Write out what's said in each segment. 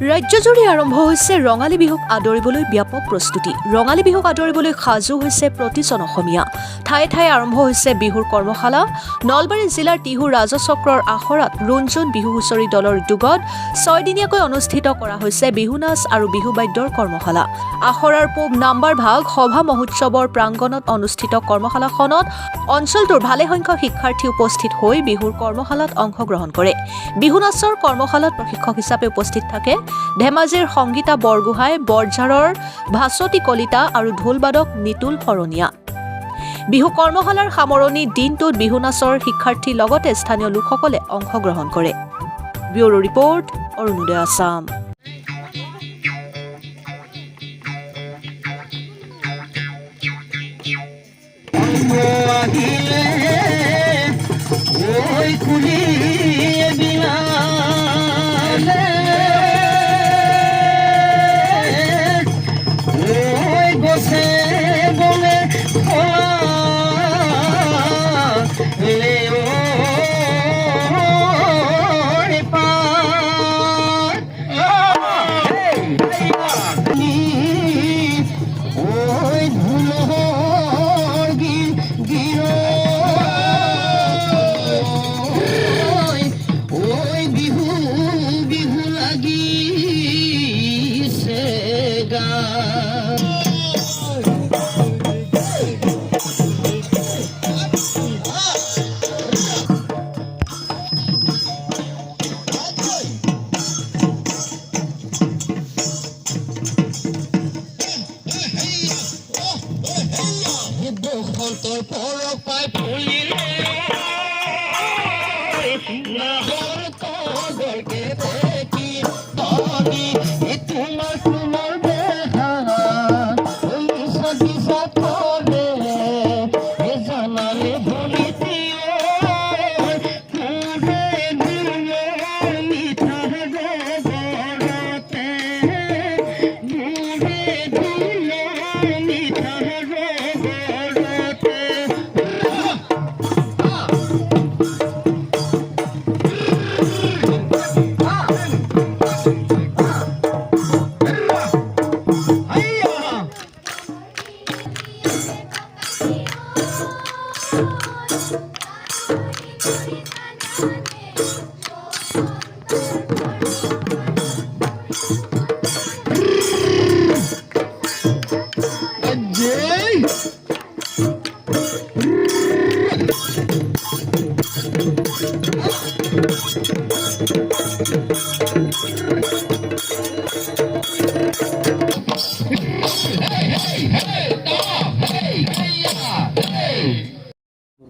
ৰাজ্যজুৰি আৰম্ভ হৈছে ৰঙালী বিহুক আদৰিবলৈ ব্যাপক প্ৰস্তুতি। ৰঙালী বিহুক আদৰিবলৈ সাজু হৈছে প্ৰতিজন অসমীয়া। ঠায়ে ঠায়ে আৰম্ভ হৈছে বিহুৰ কৰ্মশালা। নলবাৰী জিলাৰ টিহু ৰাজচক্ৰৰ আখৰাত ৰুণজুণ বিহু হুঁচৰি দলৰ উদ্যোগত 6 দিনীয়াকৈ অনুষ্ঠিত কৰা হৈছে বিহু নাচ আৰু বিহু বাদ্যৰ কৰ্মশালা। আখৰাৰ পূব নাম্বাৰ ভাগ সভা মহোৎসৱৰ প্ৰাংগণত অনুষ্ঠিত কৰ্মশালাখনত অঞ্চলটোৰ ভালেসংখ্যক শিক্ষাৰ্থী উপস্থিত হৈ বিহুৰ কৰ্মশালাত অংশগ্ৰহণ কৰে। বিহু নাচৰ কৰ্মশালাত প্ৰশিক্ষক হিচাপে উপস্থিত থাকে ধেমাজিৰ সংগীতা বৰগোহাঁই, বৰঝাৰৰ ভাস্বতী কলিতা আৰু ঢোলবাদক নিতুল শৰণীয়া। বিহু কৰ্মশালাৰ সামৰণি দিনটোত বিহু নাচৰ শিক্ষাৰ্থীৰ লগতে স্থানীয় লোকসকলে অংশগ্ৰহণ কৰে। Bureau report, Arunodoi Assam.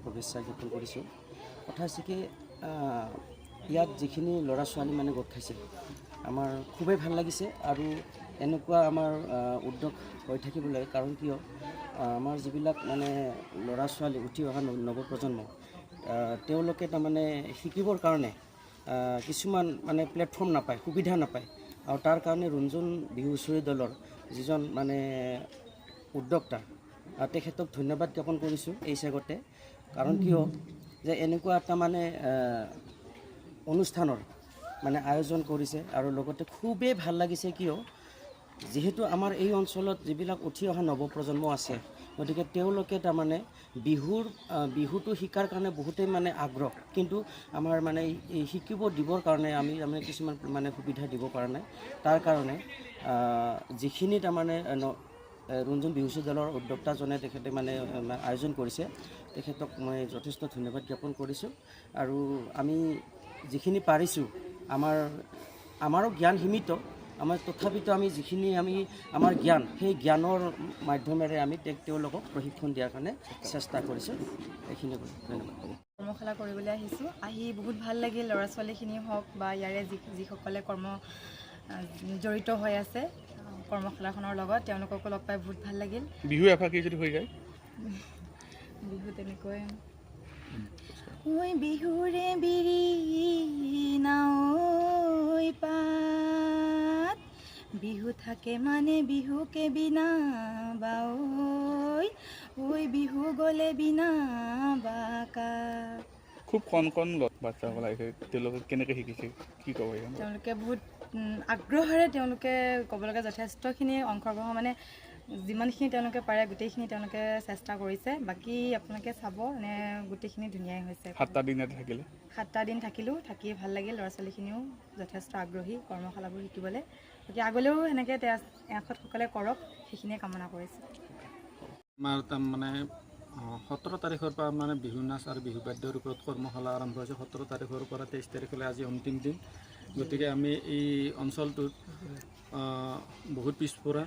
শুভেচ্ছা জ্ঞাপন কৰিছোঁ। কথা হৈছে কি ইয়াত যিখিনি ল'ৰা ছোৱালী মানে গোট খাইছে আমাৰ খুবেই ভাল লাগিছে আৰু এনেকুৱা আমাৰ উদ্যোগ হৈ থাকিব লাগে। কাৰণ কিয় আমাৰ যিবিলাক মানে ল'ৰা ছোৱালী উঠি অহা নৱপ্ৰজন্ম তেওঁলোকে তাৰমানে শিকিবৰ কাৰণে কিছুমান মানে প্লেটফৰ্ম নাপায়, সুবিধা নাপায় আৰু তাৰ কাৰণে ৰুণজুণ বিহু হুঁচৰি দলৰ যিজন মানে উদ্যোক্তা তেখেতক ধন্যবাদ জ্ঞাপন কৰিছোঁ এই চেগতে। কাৰণ কিয় যে এনেকুৱা এটা মানে অনুষ্ঠানৰ মানে আয়োজন কৰিছে আৰু লগতে খুবেই ভাল লাগিছে। কিয় যিহেতু আমাৰ এই অঞ্চলত যিবিলাক উঠি অহা নৱপ্ৰজন্ম আছে গতিকে তেওঁলোকে তাৰমানে বিহুটো শিকাৰ কাৰণে বহুতেই মানে আগ্ৰহ, কিন্তু আমাৰ মানে এই শিকিব দিবৰ কাৰণে আমি কিছুমান মানে সুবিধা দিব পৰা নাই। তাৰ কাৰণে যিখিনি তাৰমানে ৰুণজুণ বিহু হুঁচৰি দলৰ উদ্যোক্তাজনে তেখেতে মানে আয়োজন কৰিছে তেখেতক মই যথেষ্ট ধন্যবাদ জ্ঞাপন কৰিছোঁ। আৰু আমি যিখিনি পাৰিছোঁ আমাৰো জ্ঞান সীমিত, তথাপিতো আমি যিখিনি আমাৰ জ্ঞান সেই জ্ঞানৰ মাধ্যমেৰে আমি তেওঁলোকক প্ৰশিক্ষণ দিয়াৰ কাৰণে চেষ্টা কৰিছোঁ। এইখিনি ধন্যবাদ। কৰ্মশালা কৰিবলৈ আহিছোঁ, আহি বহুত ভাল লাগিল। ল'ৰা ছোৱালীখিনি হওক বা ইয়াৰে যিসকলে জড়িত হৈ আছে কৰ্মশালাখনৰ লগত তেওঁলোককো লগ পাই বহুত ভাল লাগিল। বিহু এফাকি যদি হৈ যায় বিহু তেনেকৈ ঐ বিহুৰে বিৰি নাও পাত বিহু থাকে মানে বিহুকে বিনা বা ঐ বিহু গ'লে বিনা বাকা। খুব কণ বাচ্চাসকল আহিছে, তেওঁলোকে কেনেকৈ শিকিছে, কি ক'ব পাৰিব? তেওঁলোকে বহুত আগ্ৰহেৰে তেওঁলোকে ক'বলগা যথেষ্টখিনি অংশগ্ৰহণ মানে যিমানখিনি তেওঁলোকে পাৰে গোটেইখিনি তেওঁলোকে চেষ্টা কৰিছে। বাকী আপোনালোকে চাব মানে গোটেইখিনি ধুনীয়াই হৈছে। 7টা দিন ইয়াতে থাকিলে, 7টা দিন থাকিলোঁ, থাকি ভাল লাগিল। ল'ৰা ছোৱালীখিনিও যথেষ্ট আগ্ৰহী কৰ্মশালাবোৰ শিকিবলৈ। গতিকে আগলৈও সেনেকৈ তেখেতসকলে কৰক, সেইখিনিয়ে কামনা কৰিছোঁ। আমাৰ তাৰমানে 17 তাৰিখৰ পৰা মানে বিহু নাচ আৰু বিহু বাদ্যৰ ওপৰত কৰ্মশালা আৰম্ভ হৈছে। 17 তাৰিখৰ পৰা 23 তাৰিখলৈ আজি অন্তিম দিন। গতিকে আমি এই অঞ্চলটোত বহুত পিছপৰা,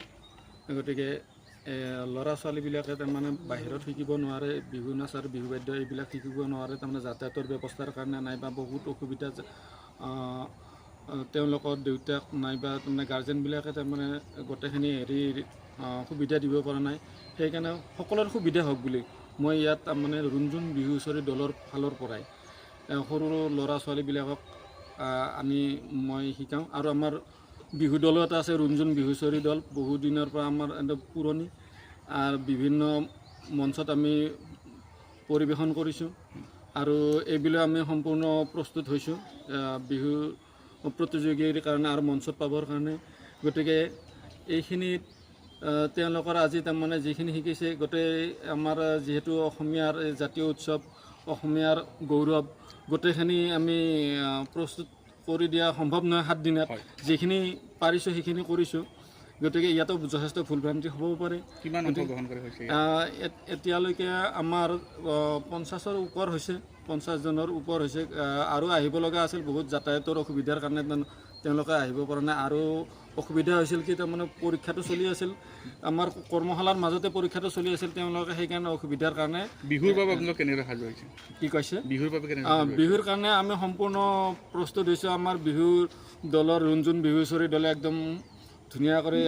গতিকে ল'ৰা ছোৱালীবিলাকে তাৰমানে বাহিৰত শিকিব নোৱাৰে, বিহু নাচ আৰু বিহু বাদ্য এইবিলাক শিকিব নোৱাৰে, তাৰমানে যাতায়াতৰ ব্যৱস্থাৰ কাৰণে নাইবা বহুত অসুবিধা, তেওঁলোকৰ দেউতাক নাইবা তাৰমানে গাৰ্জেনবিলাকে তাৰমানে গোটেইখিনি সুবিধা দিব পৰা নাই। সেইকাৰণে সকলোৰে সুবিধা হওক বুলি মই ইয়াত তাৰমানে ৰুণজুণ বিহু হুঁচৰি দলৰ ফালৰ পৰাই সৰু ল'ৰা ছোৱালীবিলাকক মই শিকাওঁ। আৰু আমাৰ বিহু দলো এটা আছে, ৰুণজুণ বিহু হুঁচৰি দল, বহুদিনৰ পৰা আমাৰ একদম পুৰণি, আৰু বিভিন্ন মঞ্চত আমি পৰিৱেশন কৰিছোঁ। আৰু এইবিলাক আমি সম্পূৰ্ণ প্ৰস্তুত হৈছোঁ বিহু প্ৰতিযোগীৰ কাৰণে আৰু মঞ্চত পাবৰ কাৰণে। গতিকে এইখিনিত তেওঁলোকৰ আজি তাৰমানে যিখিনি শিকিছে, গোটেই আমাৰ যিহেতু অসমীয়াৰ জাতীয় উৎসৱ, অসমীয়াৰ গৌৰৱ, গোটেইখিনি আমি প্ৰস্তুত কৰি দিয়া সম্ভৱ নহয় 7 দিনত। যিখিনি পাৰিছোঁ সেইখিনি কৰিছোঁ। গতিকে ইয়াতো যথেষ্ট ভুলভ্ৰান্তি হ'ব পাৰে। কিমান অংশগ্ৰহণ কৰা হৈছে? এতিয়ালৈকে আমাৰ 50ৰ ওপৰ হৈছে, 50 জনৰ ওপৰ হৈছে। আৰু আহিব লগা আছিল, বহুত যাতায়াতৰ অসুবিধাৰ কাৰণে তেওঁলোকে আহিব পৰা নাই। আৰু অসুবিধা হৈছিল কি, তাৰমানে পৰীক্ষাটো চলি আছিল, আমাৰ কৰ্মশালাৰ মাজতে পৰীক্ষাটো চলি আছিল, তেওঁলোকে সেইকাৰণে অসুবিধাৰ কাৰণে। বিহুৰ বাবে আপোনালোক কেনেদৰে সাজু হৈছে? কি কৈছে? বিহুৰ বাবে বিহুৰ কাৰণে আমি সম্পূৰ্ণ প্ৰস্তুত হৈছোঁ। আমাৰ বিহুৰ দলৰ ৰুণজুণ বিহু হুঁচৰি দলে একদম ধুনীয়া কৰি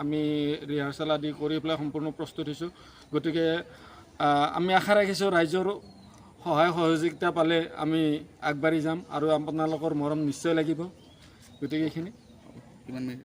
আমি ৰিহাৰ্চেল আদি কৰি পেলাই সম্পূৰ্ণ প্ৰস্তুত হৈছোঁ। গতিকে আমি আশা ৰাখিছোঁ ৰাইজৰ সহায় সহযোগিতা পালে আমি আগবাঢ়ি যাম, আৰু আপোনালোকৰ মৰম নিশ্চয় লাগিব। গতিকে এইখিনি।